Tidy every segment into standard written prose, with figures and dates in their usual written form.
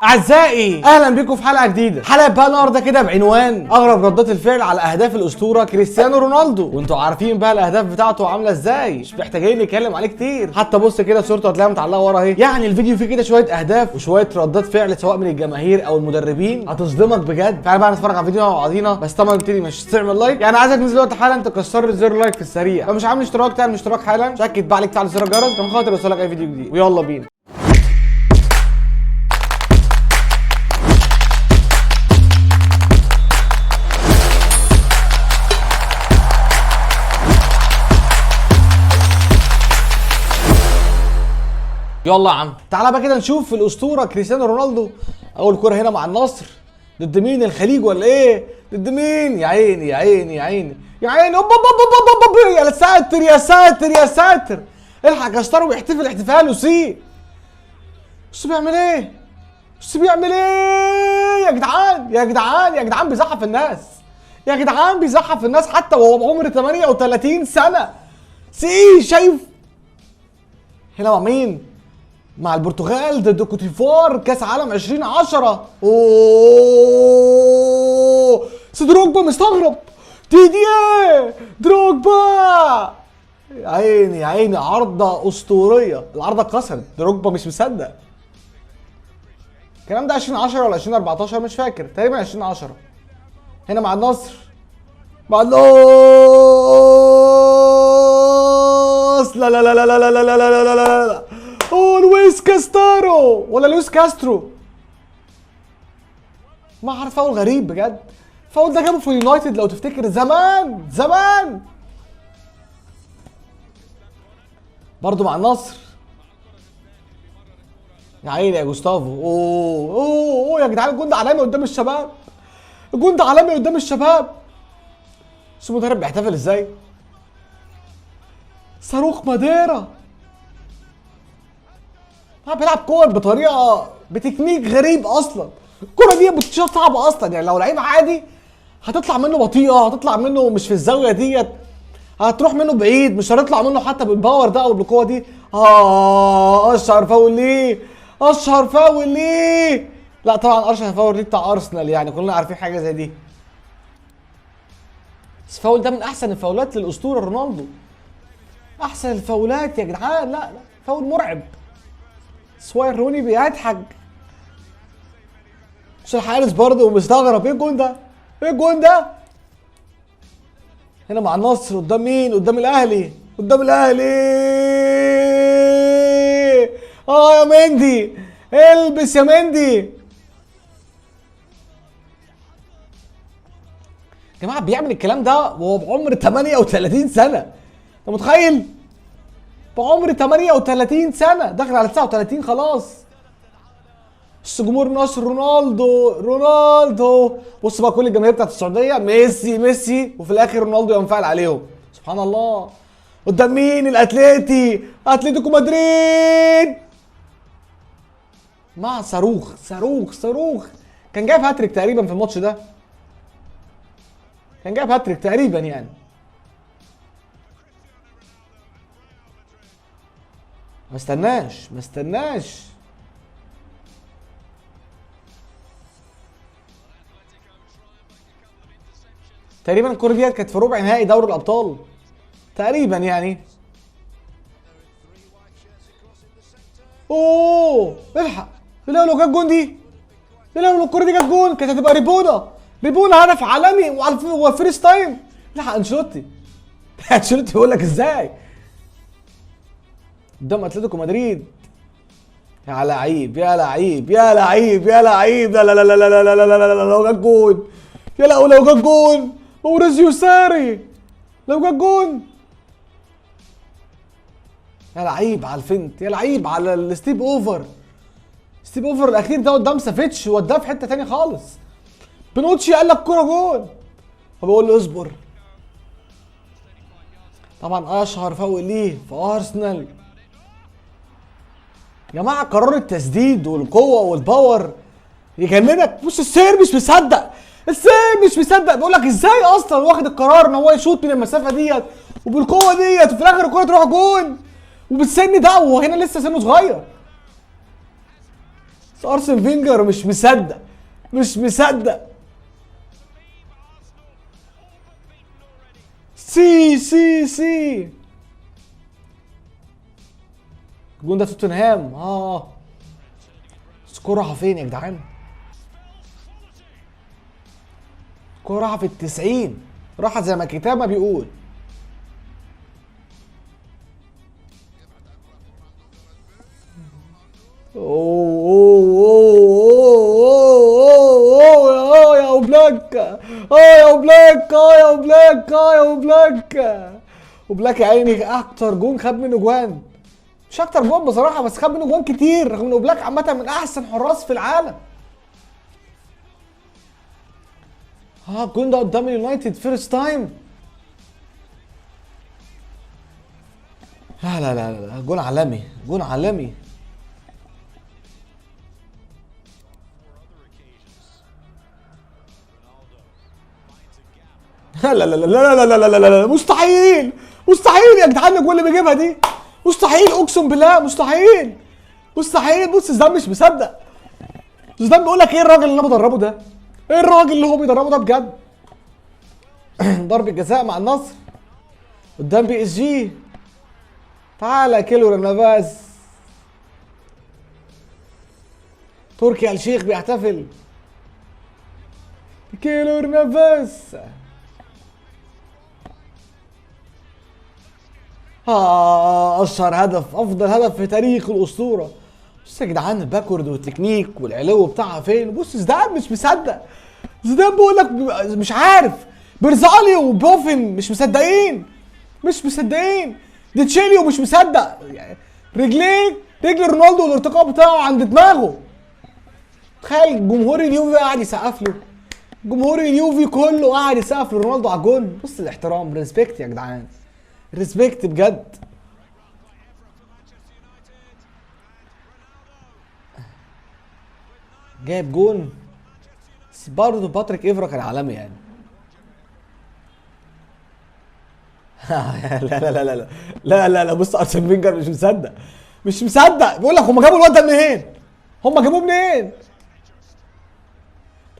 اعزائي اهلا بيكم في حلقه جديده. حلقه بقى النهارده كده بعنوان اغرب ردات الفعل على اهداف الاسطوره كريستيانو رونالدو، وانتوا عارفين بقى الاهداف بتاعته عامله ازاي، مش محتاجين نتكلم عليه كتير. حتى بص كده صورته هتلاقيها متعلقه ورا اهي. يعني الفيديو فيه كده شويه اهداف وشويه ردات فعل سواء من الجماهير او المدربين هتصدمك بجد. تعالى بقى نتفرج على الفيديو مع بعضينا، بس طبعا نبتدي مش تعمل لايك، يعني عايزك تنزل دلوقتي حالا تكسر لي زر لايك في السريع. لو مش عامل اشتراك تعمل اشتراك حالا، شكت بقى عليك تعالى زر الجرس عشان خاطر يوصلك اي فيديو جديد، ويلا بينا. يلا يا عم تعالى بقى كده نشوف الاسطوره كريستيانو رونالدو. اول كوره هنا مع النصر ضد مين؟ الخليج ولا ايه؟ ضد مين؟ يا عيني يا عيني يا عيني يا عيني. اوب اوب اوب يا ساتر يا ساتر يا ساتر. الحق اشتروا ويحتفل احتفاله سي. بص بيعمل ايه؟ بص بيعمل ايه يا جدعان يا جدعان يا جدعان. بيزحف الناس يا جدعان، بيزحف الناس حتى وهو بعمر 38 سنه. سي شايف هنا مع مين؟ مع البرتغال ضد كوتيفوار كاس عالم 2010. اوه دروجبا مستغرب. ديديه دروجبا. يا عيني يا عيني، عارضه اسطوريه. العارضه اتكسرت، دروجبا مش مصدق. الكلام ده 2010 ولا 2014 مش فاكر، تقريبا 2010. هنا مع النصر، مع النصر. لا لا لا لا لا لا لا لا لا لا لا. اوه لويس كاستارو ولا لويس كاسترو، ما عارف. فاول غريب بجد. فاول ده جابه في يونايتد لو تفتكر زمان زمان. برضه مع النصر. يا عيني يا جوستافو. اوه يا جدعان، الجون ده عالمي قدام الشباب. الجون ده عالمي قدام الشباب. بس المدرب بيحتفل ازاي؟ صاروخ ماديرا. بيلعب كور بطريقه بتكنيك غريب اصلا. الكوره دي بتشوط صعبه اصلا، يعني لو لعيب عادي هتطلع منه بطيئه، هتطلع منه مش في الزاويه ديت، هتروح منه بعيد، مش هتطلع منه حتى بالباور ده او بالقوه دي. اشهر فاول ليه، اشهر فاول ليه. لا طبعا اشهر فاول ليه بتاع ارسنال، يعني كلنا عارفين حاجه زي دي. بس الفاول ده من احسن الفاولات للاسطوره رونالدو. احسن الفاولات يا جدعان. لا فاول مرعب. سواير روني بيضحك. مش الحارس برضه ومستغرب ايه الجون ده؟ ايه الجون ده؟ هنا مع النصر قدام مين؟ قدام الاهلي. قدام الاهلي. يا مندي، البس يا مندي. يا جماعه بيعمل الكلام ده وهو بعمر 38 سنه. انت متخيل؟ بعمر 38 سنه داخل على 39 خلاص. بس جمهور النصر رونالدو رونالدو. بص بقى كل الجماهير بتاعت السعوديه ميسي ميسي، وفي الاخر رونالدو ينفعل عليهم. سبحان الله. قدام مين؟ اتلتيكو مدريد. مع صاروخ صاروخ صاروخ. كان جايب هاتريك تقريبا في الماتش ده. كان جايب هاتريك تقريبا يعني. ما استناش. تقريبا الكوره ديت كانت في ربع نهائي دوري الابطال تقريبا يعني. الحق. لو جت جون دي، لو الكوره دي جت جون كانت هتبقى ريبونا هدف عالمي وفيرست تايم. الحق انشيلوتي. انشيلوتي بيقول لك ازاي قدام اتلتيكو مدريد. يا لعيب يا لعيب يا لعيب يا لعيب. لا لا لا لا لا لا لا لا لا. لو جت جون يا لا، لو جت جون موريزيو ساري. لو جت جون. يا لعيب على الفنت، يا لعيب على الستيب اوفر. ستيب اوفر الاخير ده قدام سافيتش وداه في حته ثانيه خالص. بنوتشي قال لك كوره جون فبقول له اصبر. طبعا اشهر فاول ليه في ارسنال. يا جماعه قرار التسديد والقوه والباور يجننك. بص السير مش مصدق، بيقول لك ازاي اصلا واخد القرار ان هو يشوط من المسافه ديت وبالقوه ديت وفي الاخر الكوره تروح جون وبالسن ده وهنا لسه سنه صغير. ارسن فينجر مش مصدق، مش مصدق. سي الجون ده في توتنهام. الكورة رايحة فين يا جدعان؟ الكورة رايحة في ال90، رايحة زي ما الكتاب ما بيقول. اوه يا اوبلاك، يا اوبلاك، يا اوبلاك، يا اوبلاك. اوبلاك يا عيني اكتر جون خد منه جوان، مش اكتر جون بصراحه بس خد منه جوان كتير، رغم ان اوبلاك عامه من احسن حراس في العالم. الجون ده قدام اليونايتد فيرست تايم. لا لا لا لا، جون عالمي، جون عالمي. لا لا لا لا لا لا لا لا لا، مستحيل، مستحيل يا جدعان الجول اللي بيجيبها دي، مستحيل اقسم بالله، مستحيل، مستحيل. بص زيدان مش مصدق، زيدان بيقول لك ايه الراجل اللي انا بدربه ده؟ ايه الراجل اللي هو بيدربه ده بجد؟ ضربة جزاء مع النصر قدام PSG. تعالى كيلو نافاس. تركي آل الشيخ بيحتفل. كيلو نافاس. اشهر هدف، افضل هدف في تاريخ الاسطوره. بص يا جدعان الباكورد والتكنيك والعلو بتاعها فين. بص زيدان مش مصدق، زيدان بيقول لك مش عارف. برزالي وبوفن مش مصدقين، مش مصدقين. ديتشيليو مش مصدق، يعني رجليه، رجل رونالدو والارتقاء بتاعه عند دماغه. تخيل جمهور اليوفي قاعد يسقف له، جمهور اليوفي كله قاعد يسقف لرونالدو على الجول. بص الاحترام، ريسبكت يا جدعان، ريسبكت بجد. جايب جون بس برضه باتريك ايفرا كان عالمي يعني. لا لا لا لا لا لا لا، بص ارسن فينجر مش مصدق، مش مصدق. بيقول لك هم جابوا الواد ده منين؟ هم جابوه منين؟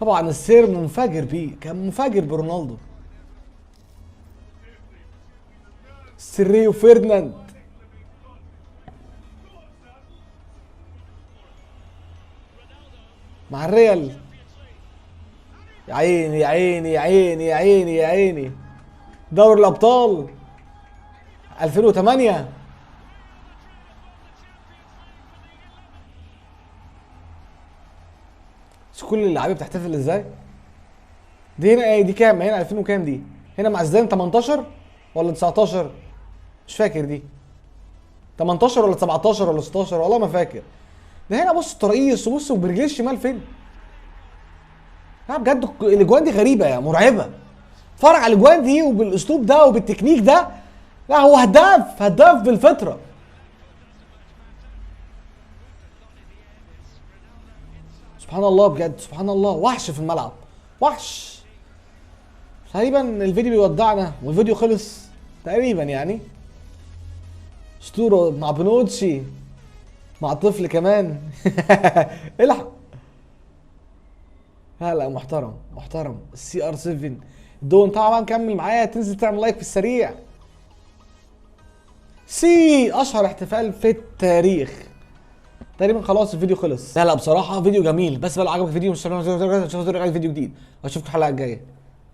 طبعا السير منفجر بيه، كان منفجر برونالدو. سيريو فيرديناند مع الريال. يا عيني يا عيني يا عيني يا عيني يا عيني. دوري الابطال 2008. مش كل اللعيبه بتحتفل ازاي؟ دي هنا ايه؟ دي كام؟ هنا 2000 وكام دي؟ هنا مع زيدان 18 ولا 19؟ مش فاكر دي 18 ولا 17 ولا 16، والله ما فاكر. ده هنا بص الترقيص، وبص وبرجليه الشمال فين. لا بجد الاجوان دي غريبه يا مرعبه. اتفرج على الاجوان دي وبالاسلوب ده وبالتكنيك ده. لا هو هداف، هداف بالفطره. سبحان الله بجد، سبحان الله. وحش في الملعب، وحش. تقريبا الفيديو بيودعنا والفيديو خلص تقريبا يعني. اسطوره مع بنوتشي، مع طفل كمان. الحق. لا محترم، محترم. CR7 دون. طبعا كمل معايا، تنزل تعمل لايك في السريع. اشهر احتفال في التاريخ. تقريبا خلاص الفيديو خلص. لا بصراحه فيديو جميل، بس لو عجبك الفيديو مش هتنسى فيديو جديد. واشوفك الحلقه الجايه.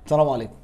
السلام عليكم.